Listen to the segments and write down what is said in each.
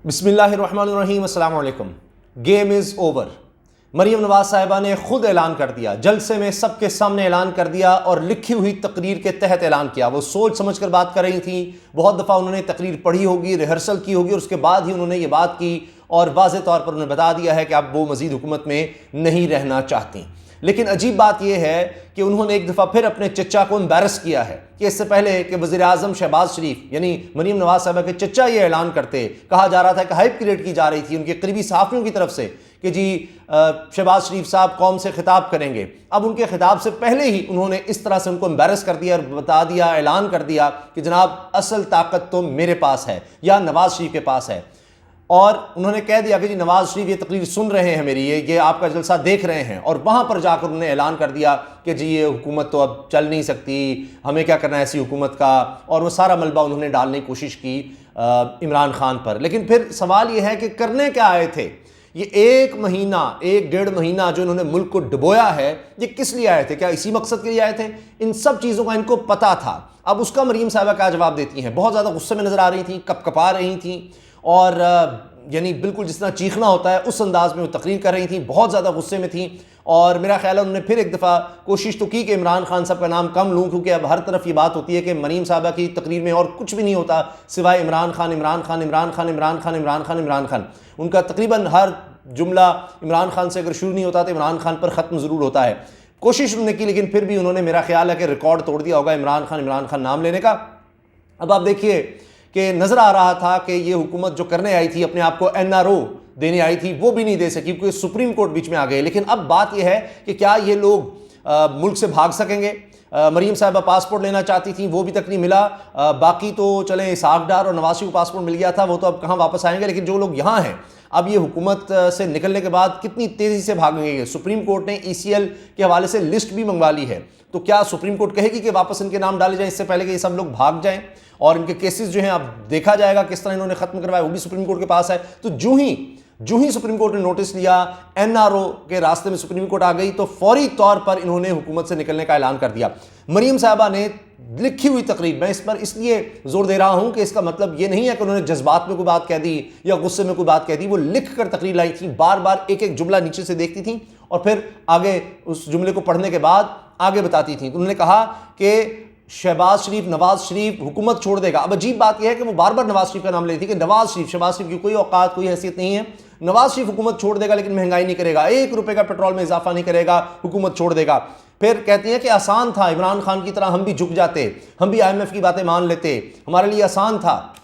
बिस्मिल्लाहिर्रहमानिर्रहीम, अस्सलाम वालेकुम। Game is over. Maryam Nawaz साहिबा ने खुद ऐलान कर दिया, जलसे में सबके सामने ऐलान कर दिया और लिखी हुई तकरीर के तहत ऐलान किया। वो सोच समझ कर बात कर रही थी, बहुत दफ़ा उन्होंने तकरीर पढ़ी होगी, रिहर्सल की होगी और उसके बाद ही उन्होंने ये बात की और वाज़ेह तौर पर उन्होंने बता दिया है कि अब वो मज़ीद हुकूमत में नहीं रहना चाहती। लेकिन अजीब बात यह है कि उन्होंने एक दफ़ा फिर अपने चचा को एम्बैरस किया है कि इससे पहले कि वज़ीर आज़म शहबाज शरीफ यानी मरीम नवाज साहिबा के चचा ये ऐलान करते, कहा जा रहा था कि हाइप क्रिएट की जा रही थी उनके करीबी सहाफ़ियों की तरफ से कि जी शहबाज शरीफ साहब कौम से खिताब करेंगे। अब उनके खिताब से पहले ही उन्होंने इस तरह से उनको एम्बैरस कर दिया और बता दिया, ऐलान कर दिया कि जनाब असल ताकत तो मेरे पास है या नवाज शरीफ के पास है। और उन्होंने कह दिया कि जी नवाज शरीफ ये तकरीर सुन रहे हैं मेरी, ये आपका जलसा देख रहे हैं। और वहाँ पर जाकर उन्होंने ऐलान कर दिया कि जी ये हुकूमत तो अब चल नहीं सकती, हमें क्या करना है ऐसी हुकूमत का। और वो सारा मलबा उन्होंने डालने की कोशिश की इमरान खान पर। लेकिन फिर सवाल ये है कि करने क्या आए थे? ये एक डेढ़ महीना जो इन्होंने मुल्क को डुबोया है, ये किस लिए आए थे? क्या इसी मकसद के लिए आए थे? इन सब चीज़ों का इनको पता था। अब उसका मरीम साहिबा क्या जवाब देती हैं? बहुत ज़्यादा गुस्से में नज़र आ रही थी, कपकपा रही थी और यानी बिल्कुल जिस तरह चीखना होता है उस अंदाज में वो तकरीर कर रही थी, बहुत ज़्यादा गुस्से में थी। और मेरा ख्याल है उन्होंने फिर एक दफ़ा कोशिश तो की कि इमरान खान साहब का नाम कम लूँ, क्योंकि अब हर तरफ ये बात होती है कि मरीम साहबा की तकरीर में और कुछ भी नहीं होता सिवाय इमरान खान इमरान खान इमरान खान इमरान खान इमरान खान इमरान खान। उनका तकरीबन हर जुमला इमरान खान से अगर शुरू नहीं होता तो इमरान खान पर ख़त्म ज़रूर होता है। कोशिश उन्होंने की, लेकिन फिर भी उन्होंने मेरा ख्याल है कि रिकॉर्ड तोड़ दिया होगा इमरान खान नाम लेने का। अब आप देखिए कि नज़र आ रहा था कि ये हुकूमत जो करने आई थी, अपने आप को NRO देने आई थी, वो भी नहीं दे सकी क्योंकि सुप्रीम कोर्ट बीच में आ गए। लेकिन अब बात यह है कि क्या ये लोग मुल्क से भाग सकेंगे? मरीम साहिबा पासपोर्ट लेना चाहती थी, वो भी तक नहीं मिला। बाकी तो चलें इसहाक डार और नवाज शरीफ को पासपोर्ट मिल गया था, वो तो अब कहाँ वापस आएंगे। लेकिन जो लोग यहाँ हैं, अब ये हुकूमत से निकलने के बाद कितनी तेज़ी से भागेंगे। सुप्रीम कोर्ट ने ECL के हवाले से लिस्ट भी मंगवा ली है, तो क्या सुप्रीम कोर्ट कहेगी कि वापस इनके नाम डाले जाएं इससे पहले कि ये सब लोग भाग जाएं? और इनके केसेस जो हैं अब देखा जाएगा किस तरह इन्होंने ख़त्म करवाया, वो भी सुप्रीम कोर्ट के पास है। तो जो ही सुप्रीम कोर्ट ने नोटिस लिया, NRO के रास्ते में सुप्रीम कोर्ट आ गई, तो फौरी तौर पर इन्होंने हुकूमत से निकलने का ऐलान कर दिया। मरीम साहबा ने लिखी हुई तकरीर, मैं इस पर इसलिए जोर दे रहा हूं कि इसका मतलब ये नहीं है कि उन्होंने जज्बात में कोई बात कह दी या गुस्से में कोई बात कह दी। वो लिख कर तकरीर लाई थी, बार बार एक एक जुमला नीचे से देखती थी और फिर आगे उस जुमले को पढ़ने के बाद आगे बताती थी। तो उन्होंने कहा कि शहबाज शरीफ नवाज शरीफ हुकूमत छोड़ देगा। अब अजीब बात यह है कि वो बार बार नवाज शरीफ का नाम लेती थी कि नवाज शरीफ, शहबाज शरीफ की कोई औकात कोई हैसियत नहीं है। नवाज शरीफ हुकूमत छोड़ देगा लेकिन महंगाई नहीं करेगा, 1 रुपए का पेट्रोल में इजाफा नहीं करेगा, हुकूमत छोड़ देगा। फिर कहती हैं कि आसान था, इमरान खान की तरह हम भी झुक जाते, हम भी IMF की बातें मान लेते, हमारे लिए आसान था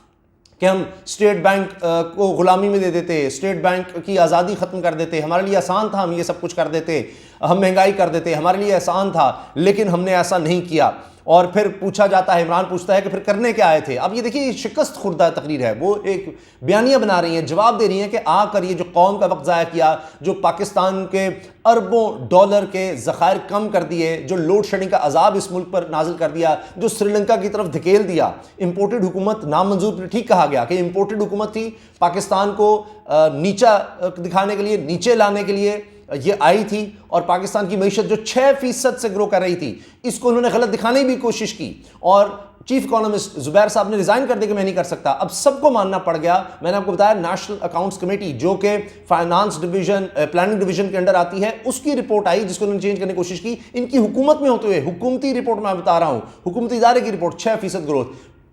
कि हम स्टेट बैंक को गुलामी में दे देते, स्टेट बैंक की आज़ादी ख़त्म कर देते, हमारे लिए आसान था, हम ये सब कुछ कर देते, हम महंगाई कर देते, हमारे लिए आसान था, लेकिन हमने ऐसा नहीं किया। और फिर पूछा जाता है, इमरान पूछता है कि फिर करने क्या आए थे? अब ये देखिए शिकस्त खुर्दा तकरीर है, वो एक बयानिया बना रही हैं, जवाब दे रही हैं कि आकर ये जो कौम का वक्त ज़ाया किया, जो पाकिस्तान के अरबों डॉलर के ज़खायर कम कर दिए, जो लोड शेडिंग का अजाब इस मुल्क पर नाजिल कर दिया, जो श्रीलंका की तरफ धकेल दिया। इम्पोर्टेड हुकूमत नामंजूर, ठीक कहा गया कि इम्पोर्टेड हुकूमत थी, पाकिस्तान को नीचा दिखाने के लिए, नीचे लाने के लिए ये आई थी। और पाकिस्तान की मईशत जो 6% से ग्रो कर रही थी, इसको उन्होंने गलत दिखाने की भी कोशिश की। और चीफ इकोनॉमिस्ट जुबैर साहब ने रिजाइन कर दिया कि मैं नहीं कर सकता। अब सबको मानना पड़ गया। मैंने आपको बताया नेशनल अकाउंट्स कमेटी जो कि फाइनेंस डिवीजन, प्लानिंग डिवीजन के अंडर आती है, उसकी रिपोर्ट आई जिसको उन्होंने चेंज करने की कोशिश की। इनकी हुकूमत में होते हुए हुकूमती रिपोर्ट मैं बता रहा हूं, हुकूमती इदारे की रिपोर्ट, 6% ग्रोथ,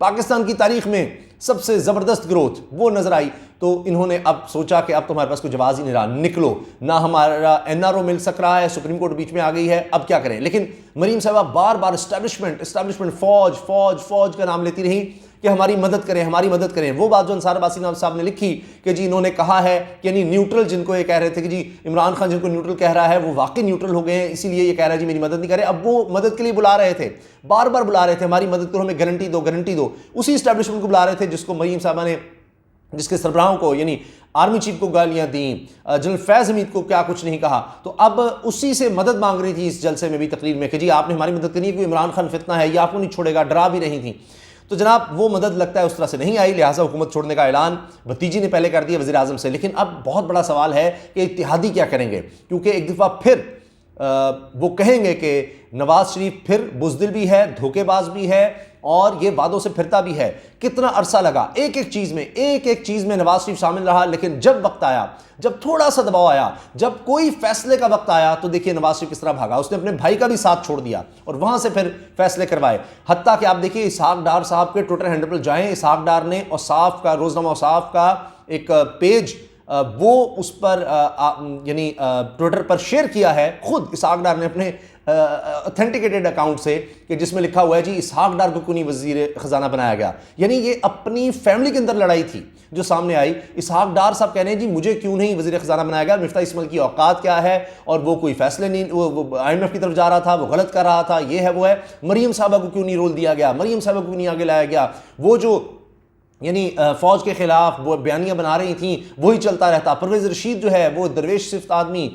पाकिस्तान की तारीख में सबसे ज़बरदस्त ग्रोथ वो नज़र आई। तो इन्होंने अब सोचा कि अब तो हमारे पास कोई जवाब ही नहीं रहा, निकलो ना, हमारा NRO मिल सक रहा है, सुप्रीम कोर्ट बीच में आ गई है, अब क्या करें? लेकिन मरीम साहबा बार बार इस्टेब्लिशमेंट फौज का नाम लेती रही कि हमारी मदद करें, हमारी मदद करें। वो बात जो अंसार अब्बासी साहब ने लिखी कि जी इन्होंने कहा है कि यानी न्यूट्रल, जिनको ये कह रहे थे कि जी इमरान खान जिनको न्यूट्रल कह रहा है वो वाकई न्यूट्रल हो गए हैं, इसीलिए ये कह रहा है जी मेरी मदद नहीं करे। अब वो मदद के लिए बुला रहे थे, बार बार बुला रहे थे, हमारी मदद करो, हमें गारंटी दो, गारंटी दो। उसी इस्टेब्लिशमेंट को बुला रहे थे जिसको मरीम साहबा ने, जिसके सरबराहों को यानी आर्मी चीफ को गालियां दी, जनरल फैज़ हमीद को क्या कुछ नहीं कहा। तो अब उसी से मदद मांग रही थी इस जलसे में भी, तकरीर में, कि जी आपने हमारी मदद करनी है क्योंकि इमरान खान फितना है, ये आपको नहीं छोड़ेगा, डरा भी रही थी। तो जनाब वो मदद लगता है उस तरह से नहीं आई, लिहाजा हुकूमत छोड़ने का ऐलान भतीजी ने पहले कर दिया वज़ीर आज़म से। लेकिन अब बहुत बड़ा सवाल है कि इत्तेहादी क्या करेंगे, क्योंकि एक दफ़ा फिर वो कहेंगे कि नवाज शरीफ फिर बुज़दिल भी है, धोखेबाज भी है और ये वादों से फिरता भी है। कितना अरसा लगा, एक एक चीज में नवाज शरीफ शामिल रहा, लेकिन जब वक्त आया, जब थोड़ा सा दबाव आया, जब कोई फैसले का वक्त आया, तो देखिए नवाज शरीफ किस तरह भागा। उसने अपने भाई का भी साथ छोड़ दिया और वहां से फिर फैसले करवाए। हत्ता कि आप देखिए इसहाक डार साहब के ट्विटर हैंडल पर जाएं, इसहाक डार ने औसाफ का, रोजनामा औसाफ का एक पेज वो उस पर यानी ट्विटर पर शेयर किया है, खुद इसहाक डार ने अपने ऑथेंटिकेटेड अकाउंट से, कि जिसमें लिखा हुआ है जी इसहाक डार को क्यों नहीं वजीर खजाना बनाया गया। यानी ये अपनी फैमिली के अंदर लड़ाई थी जो सामने आई। इसहाक डार साहब कह रहे हैं जी मुझे क्यों नहीं वजीर खजाना बनाया गया, मिफ्ता इस्माइल की औकात क्या है, और वो कोई फैसले नहीं, वो IMF की तरफ जा रहा था, वो गलत कर रहा था, ये है वो है। मरियम साहबा को क्यों नहीं रोल दिया गया, मरियम साहबा को क्यों नहीं आगे लाया गया, वो जो यानी फौज के खिलाफ वो बयानियां बना रही थी वही चलता रहता। परवेज रशीद जो है वो दरवेश सिफ्त आदमी,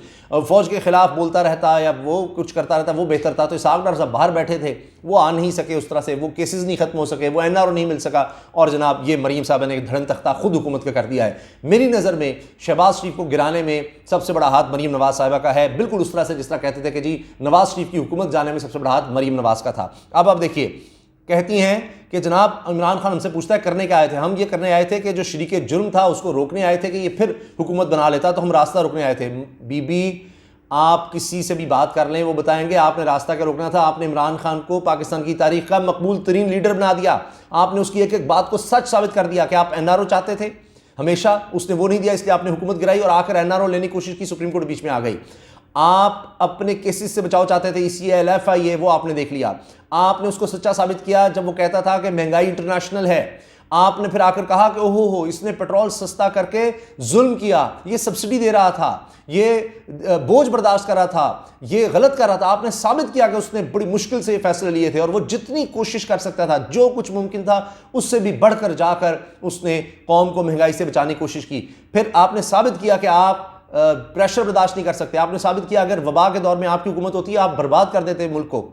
फौज के खिलाफ बोलता रहता या वो कुछ करता रहता, वो बेहतर था। तो इसहाक डार साहब बाहर बैठे थे, वो आ नहीं सके उस तरह से, वो केसेस नहीं खत्म हो सके, वो NRO नहीं मिल सका, और जनाब ये मरीम साहब ने एक धड़न तख्ता खुद हुकूमत का कर दिया है। मेरी नज़र में शहबाज शरीफ को गिराने में सबसे बड़ा हाथ मरीम नवाज साहिबा का है, बिल्कुल उस तरह से जिस तरह कहते थे कि जी नवाज शरीफ की हुकूमत जाने में सबसे बड़ा हाथ मरीम नवाज का था। अब आप देखिए, कहती हैं कि जनाब इमरान खान हमसे पूछता है करने क्या आए थे, हम ये करने आए थे कि जो शरीके जुर्म था उसको रोकने आए थे कि ये फिर हुकूमत बना लेता, तो हम रास्ता रोकने आए थे। बीबी आप किसी से भी बात कर लें वो बताएंगे आपने रास्ता क्या रोकना था। आपने इमरान खान को पाकिस्तान की तारीख का मकबूल तरीन लीडर बना दिया, आपने उसकी एक एक बात को सच साबित कर दिया कि आप NRO चाहते थे हमेशा, उसने वो नहीं दिया, इसलिए आपने हुकूमत गिराई और आकर NRO लेने की कोशिश की, सुप्रीम कोर्ट बीच में आ गई। आप अपने केसेस से बचाव चाहते थे, ECL FIA वो आपने देख लिया, आपने उसको सच्चा साबित किया जब वो कहता था कि महंगाई इंटरनेशनल है। आपने फिर आकर कहा कि ओहो हो इसने पेट्रोल सस्ता करके जुल्म किया, ये सब्सिडी दे रहा था, ये बोझ बर्दाश्त कर रहा था, ये गलत कर रहा था। आपने साबित किया कि उसने बड़ी मुश्किल से ये फैसले लिए थे और वो जितनी कोशिश कर सकता था, जो कुछ मुमकिन था उससे भी बढ़कर जाकर उसने कौम को महंगाई से बचाने की कोशिश की। फिर आपने साबित किया कि आप प्रेशर बर्दाश्त नहीं कर सकते। आपने साबित किया अगर वबा के दौर में आपकी हुकूमत होती है आप बर्बाद कर देते मुल्क को।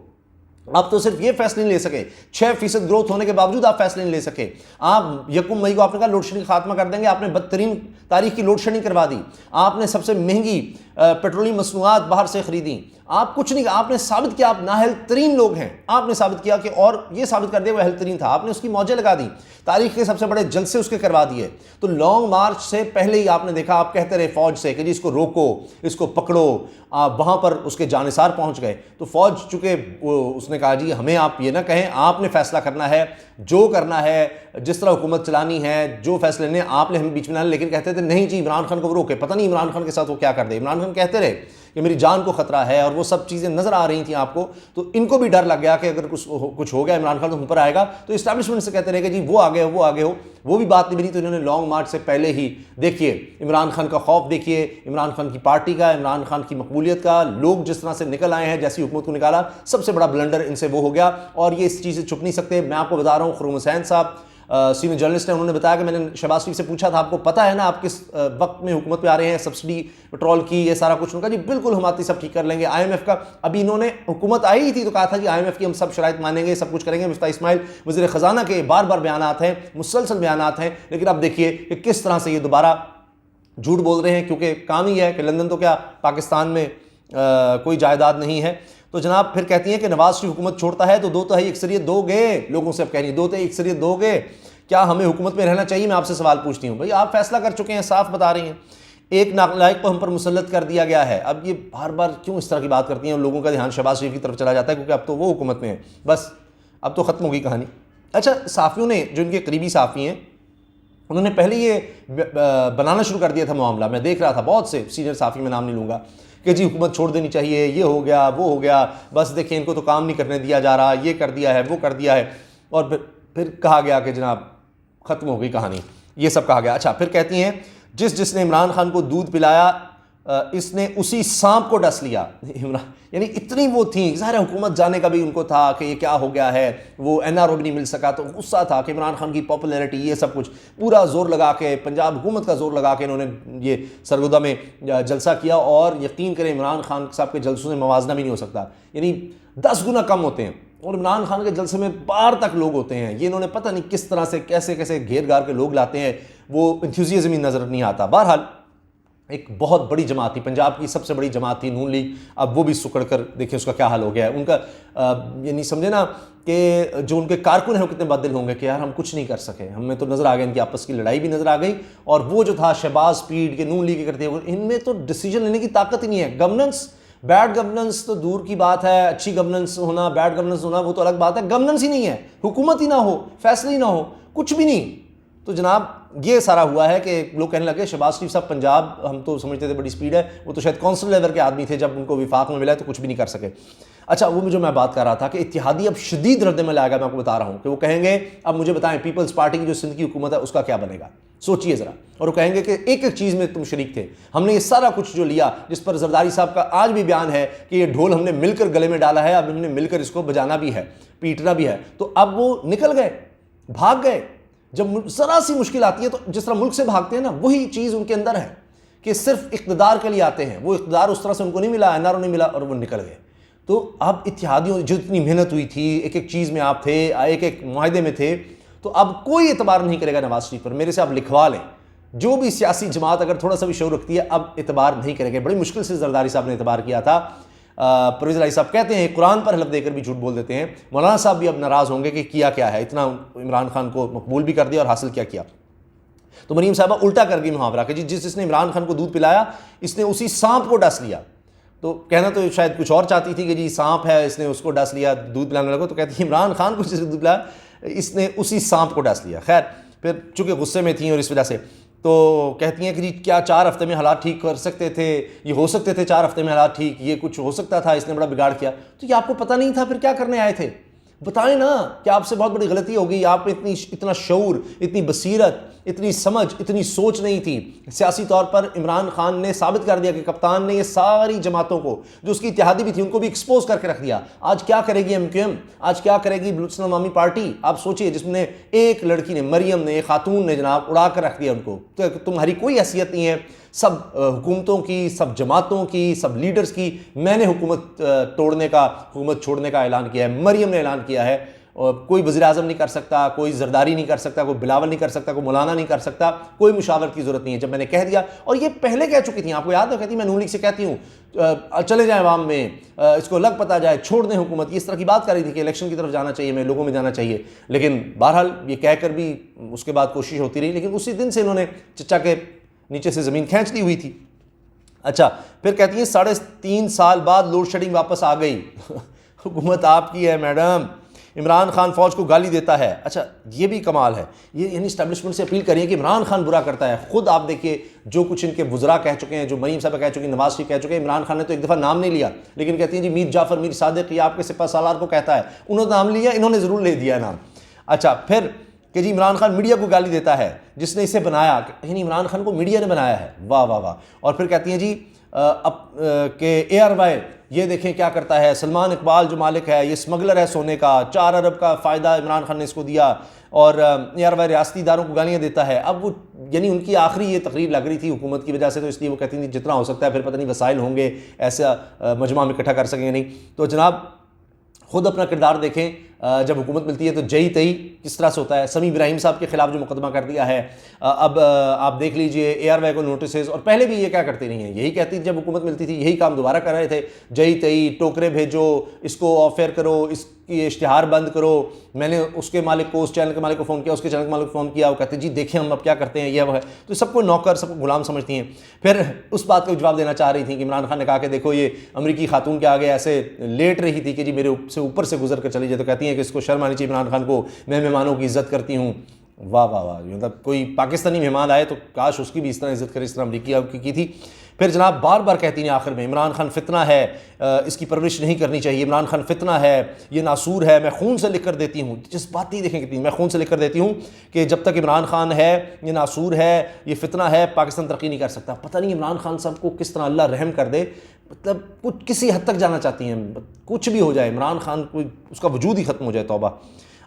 आप तो सिर्फ ये फैसले नहीं ले सके, 6% ग्रोथ होने के बावजूद आप फैसले नहीं ले सके। आप 1 मई को आपने कहा लोड शेडिंग खात्मा कर देंगे, आपने बदतरीन तारीख की लोड शेडिंग करवा दी। आपने सबसे महंगी पेट्रोलियम मसनूआत बाहर से खरीदी। आप कुछ नहीं, आपने साबित किया आप नाअहल तरीन लोग हैं। आपने साबित किया कि, और ये साबित कर दिया वो अहल तरीन था, आपने उसकी मौजें लगा दी, तारीख के सबसे बड़े जलसे उसके करवा दिए। तो लॉन्ग मार्च से पहले ही आपने देखा, आप कहते रहे फौज से कि जी इसको रोको, इसको पकड़ो, आप वहां पर उसके जानिसार पहुंच गए। तो फौज चुके उसने कहा जी हमें आप ये ना कहें, आपने फैसला करना है, जो करना है, जिस तरह हुकूमत चलानी है, जो फैसले लेने आपने हम बीच में ना। लेकिन कहते थे नहीं जी इमरान खान को रोके, पता नहीं इमरान खान के साथ वो क्या कर दे। इमरान खान कहते रहे कि मेरी जान को खतरा है, और वो सब चीज़ें नजर आ रही थी आपको। तो इनको भी डर लग गया कि अगर कुछ हो गया इमरान खान तो हम पर आएगा। तो इस्टेब्लिशमेंट से कहते रहे कि जी वो आगे हो, वो आगे हो, वो भी बात नहीं बनी। तो इन्होंने लॉन्ग मार्च से पहले ही देखिए इमरान खान का खौफ, देखिए इमरान खान की पार्टी का, इमरान खान की मकबूलियत का, लोग जिस तरह से निकल आए हैं, जैसी हुकूमत को निकाला, सबसे बड़ा ब्लंडर इनसे वो हो गया। और ये इस चीज़ से छुप नहीं सकते। मैं आपको बता रहा हूँ, खुर्रम हुसैन साहब सीनियर जर्नलिस्ट हैं, उन्होंने बताया कि मैंने शहबाज शरीफ से पूछा था आपको पता है ना आप किस वक्त में हुकूमत पे आ रहे हैं, सब्सिडी पेट्रोल की ये सारा कुछ। उनका जी बिल्कुल हम आती सब ठीक कर लेंगे। IMF का अभी इन्होंने हुकूमत आई ही थी तो कहा था जी IMF की हम सब शराइत मानेंगे, सब कुछ करेंगे। मिफ्ता इस्माइल वज़ीर ख़जाना के बार बार बयानात हैं, मुसलसल बयानात हैं। लेकिन अब देखिए कि किस तरह से ये दोबारा झूठ बोल रहे हैं, क्योंकि काम ही है कि लंदन तो क्या पाकिस्तान में कोई जायदाद नहीं है। तो जनाब फिर कहती हैं कि नवाज शरीफ हुकूमत छोड़ता है तो 2 तिहाई अक्सरियत दोगे, लोगों से अब कह रही 2 तिहाई अक्सरियत दोगे, क्या हमें हुकूमत में रहना चाहिए। मैं आपसे सवाल पूछती हूँ, भाई आप फैसला कर चुके हैं, साफ बता रही हैं, एक नालायक को हम पर मुसल्लत कर दिया गया है। अब ये बार बार क्यों इस तरह की बात करती हैं, लोगों का ध्यान शहबाज शरीफ की तरफ चला जाता है, क्योंकि अब तो वो हुकूमत में है, बस अब तो ख़त्म हो गई कहानी। अच्छा, साफ़ियों ने, जो इनके करीबी साफ़ी हैं, उन्होंने पहले ये बनाना शुरू कर दिया था मामला। मैं देख रहा था बहुत से सीनियर साफ़ी, में नाम नहीं लूँगा, कि जी हुकूमत छोड़ देनी चाहिए, ये हो गया वो हो गया, बस देखिए इनको तो काम नहीं करने दिया जा रहा, ये कर दिया है वो कर दिया है। और फिर कहा गया कि जनाब ख़त्म हो गई कहानी, ये सब कहा गया। अच्छा, फिर कहती हैं जिसने इमरान खान को दूध पिलाया इसने उसी सांप को डस लिया। इमरान यानी इतनी वो थी, ज़ाहिर है हुकूमत जाने का भी उनको था कि ये क्या हो गया है, वो NRO भी नहीं मिल सका, तो गुस्सा था कि इमरान खान की पॉपुलैरिटी, ये सब कुछ पूरा जोर लगा के, पंजाब हुकूमत का जोर लगा के इन्होंने ये सरगोदा में जलसा किया। और यकीन करें इमरान खान साहब के जलसों से मवाजना भी नहीं हो सकता, यानी 10 गुना कम होते हैं। और इमरान खान के जलसे में बाहर तक लोग होते हैं। ये इन्होंने पता नहीं किस तरह से कैसे कैसे घेर घार के लोग लाते हैं, वो इंथुजियाज्म ही नज़र नहीं आता। बहरहाल एक बहुत बड़ी जमात थी, पंजाब की सबसे बड़ी जमात थी नून लीग, अब वो भी सुकड़ कर देखिए उसका क्या हाल हो गया है उनका। यानी समझे ना कि जो उनके कारकुन हैं वो कितने बददिल होंगे कि यार हम कुछ नहीं कर सके, हमें तो नज़र आ गया, इनकी आपस की लड़ाई भी नज़र आ गई, और वो जो था शहबाज पीड के नून लीग करते हैं, इनमें तो डिसीजन लेने की ताकत ही नहीं है। गवर्नेंस, बैड गवर्नेंस तो दूर की बात है, अच्छी गवर्नेंस होना, बैड गवर्नेंस होना वो तो अलग बात है, गवर्नेंस ही नहीं है, हुकूमत ही ना हो, फैसले ही ना हो, कुछ भी नहीं। तो जनाब ये सारा हुआ है कि लोग कहने लगे शहबाज शरीफ साहब पंजाब, हम तो समझते थे बड़ी स्पीड है, वो तो शायद कौंसिल लेवल के आदमी थे, जब उनको विफाक में मिला तो कुछ भी नहीं कर सके। अच्छा, वो जो मैं बात कर रहा था कि इत्तेहादी अब शदीद रद्द-ए-अमल आएगा, मैं आपको बता रहा हूँ कि वो कहेंगे अब मुझे बताएं पीपल्स पार्टी की जो सिंध की हुकूमत है उसका क्या बनेगा, सोचिए ज़रा। और वो कहेंगे कि एक एक चीज़ में तुम शरीक थे, हमने ये सारा कुछ जो लिया, जिस पर जरदारी साहब का आज भी बयान है कि ये ढोल हमने मिलकर गले में डाला है, अब हमने मिलकर इसको बजाना भी है, पीटना भी है। तो अब वो निकल गए, भाग गए। जब ज़रा सी मुश्किल आती है तो जिस तरह मुल्क से भागते हैं ना, वही चीज़ उनके अंदर है कि सिर्फ इक़्तिदार के लिए आते हैं। वो इक़्तिदार उस तरह से उनको नहीं मिला, एनआरओ नहीं मिला और वो निकल गए। तो अब इत्तेहादियों जो इतनी मेहनत हुई थी, एक एक चीज़ में आप थे, एक एक मुआहदे में थे, तो अब कोई एतबार नहीं करेगा नवाज शरीफ पर। मेरे से आप लिखवा लें, जो भी सियासी जमात अगर थोड़ा सा भी शौर रखती है अब एतबार नहीं करेंगे। बड़ी मुश्किल से जरदारी साहब ने एतबार किया था। परवेज़ इलाही साहब कहते हैं कुरान पर हलफ देकर भी झूठ बोल देते हैं। मौलाना साहब भी अब नाराज़ होंगे कि किया क्या है, इतना इमरान खान को मकबूल भी कर दिया और हासिल क्या किया। तो मरीम साहबा उल्टा कर गई मुहावरा कि जिसने इमरान खान को दूध पिलाया इसने उसी सांप को डस लिया। तो कहना तो शायद कुछ और चाहती थी कि जी सांप है, इसने उसको डस लिया, दूध पिलाने लगा। तो कहती है इमरान खान को जिसने दूध पिलाया इसने उसी सांप को डस लिया। खैर, फिर चूँकि गुस्से में थी और इस वजह से तो कहती हैं कि जी क्या 4 हफ्ते में हालात ठीक कर सकते थे, ये हो सकते थे 4 हफ्ते में हालात ठीक, ये कुछ हो सकता था, इसने बड़ा बिगाड़ किया। तो ये आपको पता नहीं था फिर क्या करने आए थे? बताएं ना कि आपसे बहुत बड़ी गलती हो गई, आप में इतना शऊर, इतनी बसीरत, इतनी समझ, इतनी सोच नहीं थी। सियासी तौर पर इमरान खान ने साबित कर दिया कि कप्तान ने ये सारी जमातों को जो उसकी इत्तेहादी भी थी उनको भी एक्सपोज करके रख दिया। आज क्या करेगी MQM, आज क्या करेगी बलूचिस्तान अवामी पार्टी? आप सोचिए, जिसमें एक लड़की ने, मरियम ने, एक खातून ने जनाब उड़ा कर रख दिया उनको। तो तुम्हारी कोई हैसियत नहीं है सब हुकूमतों की, सब जमातों की, सब लीडर्स की। मैंने हुकूमत तोड़ने का, हुकूमत छोड़ने का ऐलान किया है, मरियम ने ऐलान किया है। और कोई वज़ीर आज़म नहीं कर सकता, कोई जरदारी नहीं कर सकता, कोई बिलावल नहीं कर सकता, कोई मौलाना नहीं कर सकता, कोई मुशावरत की ज़रूरत नहीं है। जब मैंने कह दिया, और ये पहले कह चुकी थी, आपको याद है, कहती मैं नून लीग से कहती हूँ चले जाएं अवाम में, इसको लग पता जाए, छोड़ दें हुकूमत। इस तरह की बात कर रही थी कि इलेक्शन की तरफ जाना चाहिए, मैं लोगों में जाना चाहिए। लेकिन बहरहाल ये कहकर भी उसके बाद कोशिश होती रही, लेकिन उसी दिन से इन्होंने चचा के नीचे से ज़मीन खींच ली हुई थी। अच्छा, फिर कहती हैं 3.5 साल बाद लोड शेडिंग वापस आ गई। हुकूमत आपकी है मैडम। इमरान खान फौज को गाली देता है। अच्छा, ये भी कमाल है, ये यानी इस्टेब्लिशमेंट से अपील करिए कि इमरान खान बुरा करता है। खुद आप देखिए जो कुछ इनके वुज़रा कह चुके हैं, जो मरीम साहब कह चुके हैं, नवाज शरीफ कह चुके हैं। इमरान खान ने तो एक दफ़ा नाम नहीं लिया, लेकिन कहती हैं जी मीर जाफ़र, मीर सादिक, ये आपके सिपह सालार को कहता है, उन्होंने नाम लिया, इन्होंने ज़रूर ले दिया नाम। अच्छा, फिर कि जी इमरान खान मीडिया को गाली देता है जिसने इसे बनाया, यानी इमरान खान को मीडिया ने बनाया है। वाह वाह वाह। और फिर कहती हैं जी अब के ARY ये देखें क्या करता है, सलमान इकबाल जो मालिक है ये स्मगलर है सोने का, 4 अरब का फ़ायदा इमरान खान ने इसको दिया, और ARY रियासती इदारों को गालियाँ देता है। अब वो यानी उनकी आखिरी ये तकरीर लग रही थी हुकूमत की वजह से, तो इसलिए वो कहती थी जितना हो सकता है, फिर पता नहीं वसाइल होंगे ऐसा मजमा में इकट्ठा कर सकेंगे नहीं। तो जनाब खुद अपना किरदार देखें, जब हुकूमत मिलती है तो जई तई किस तरह से होता है। समी इब्राहिम साहब के खिलाफ जो मुकदमा कर दिया है, अब आप देख लीजिए ARY को नोटिस, और पहले भी ये क्या करते नहीं हैं, यही कहती जब हुकूमत मिलती थी यही काम दोबारा कर रहे थे। जई तई, टोकरे भेजो, इसको ऑफेयर करो, इसकी इश्तिहार बंद करो। मैंने उसके मालिक को, उस चैनल के मालिक को फ़ोन किया, उसके चैनल के मालिक को फ़ोन किया, वो कहते जी देखें हम अब क्या करते हैं, यह वह है। तो सबको नौकर, सबको गुलाम समझती हैं। फिर उस बात का जवाब देना चाह रही थी कि इमरान खान ने कहा कि देखो ये अमरीकी खातून के आगे ऐसे लेट रही थी कि जी मेरे से ऊपर से गुजर कर चली जाए। तो कहती हैं कि इसको शर्म आनी चाहिए इमरान खान को, मैं मेहमानों की इज़्ज़त करती हूँ। वाह वाह वाह। मतलब कोई पाकिस्तानी मेहमान आए तो काश उसकी भी इस तरह इज़्ज़त करे, इस तरह अमरीकी की थी। फिर जनाब बार बार कहती हैं आखिर में, इमरान खान फितना है, इसकी परवरिश नहीं करनी चाहिए, इमरान खान फितना है, ये नासूर है, मैं खून से लिख कर देती हूँ। जिस बात ही देखें कितनी, मैं खून से लिख कर देती हूँ कि जब तक इमरान खान है, ये नासूर है, ये फितना है, पाकिस्तान तरक्की नहीं कर सकता। पता नहीं इमरान खान साहब को किस तरह अल्लाह रहम कर दे, मतलब कुछ किसी हद तक जाना चाहती हैं, कुछ भी हो जाए, इमरान खान को उसका वजूद ही ख़त्म हो जाए, तौबा।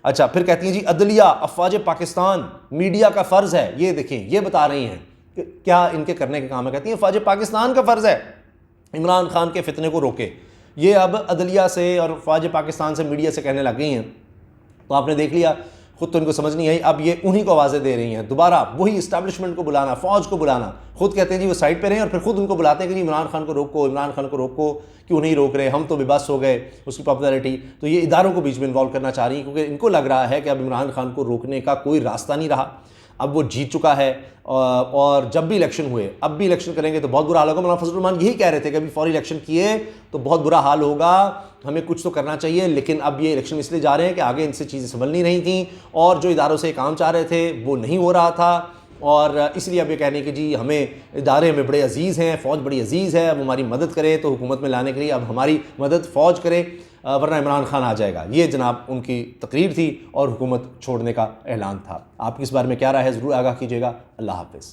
अच्छा, फिर कहती हैं जी अदलिया, अफवाज पाकिस्तान, मीडिया का फ़र्ज़ है, ये देखें ये बता रही हैं कि क्या इनके करने का काम है। कहती हैं अफवाज पाकिस्तान का फ़र्ज़ है इमरान खान के फितने को रोके। ये अब अदलिया से और अफवाज पाकिस्तान से, मीडिया से कहने लग गई हैं। तो आपने देख लिया खुद तो इनको समझ नहीं आई, अब ये उन्हीं को आवाज़ें दे रही हैं, दोबारा वही इस्टेब्लिशमेंट को बुलाना, फौज को बुलाना। खुद कहते हैं जी वो साइड पे रहें और फिर खुद उनको बुलाते हैं कि जी इमरान खान को रोको, इमरान खान को रोको, क्यों नहीं रोक रहे, हम तो बेबस हो गए उसकी पॉपुलैरिटी। तो ये इदारों को बीच में इन्वॉल्व करना चाह रही हैं क्योंकि इनको लग रहा है कि अब इमरान खान को रोकने का कोई रास्ता नहीं रहा, अब वो जीत चुका है और जब भी इलेक्शन हुए, अब भी इलेक्शन करेंगे तो बहुत बुरा हाल होगा। मौलाना फजलुर रहमान यही कह रहे थे कि अभी फौरी इलेक्शन किए तो बहुत बुरा हाल होगा, हमें कुछ तो करना चाहिए। लेकिन अब ये इलेक्शन इसलिए जा रहे हैं कि आगे इनसे चीज़ें संभल नहीं रही थी और जो इदारों से काम चाह रहे थे वो नहीं हो रहा था, और इसलिए अब ये कहने कि जी हमें इदारे हमें बड़े अजीज़ हैं, फ़ौज बड़ी अजीज़ है, अब हमारी मदद करे, तो हुकूमत में लाने के लिए अब हमारी मदद फ़ौज करे वरना इमरान खान आ जाएगा। ये जनाब उनकी तकरीर थी और हुकूमत छोड़ने का ऐलान था। आपकी इस बारे में क्या राय है, ज़रूर आगाह कीजिएगा। अल्लाह हाफ़िज़।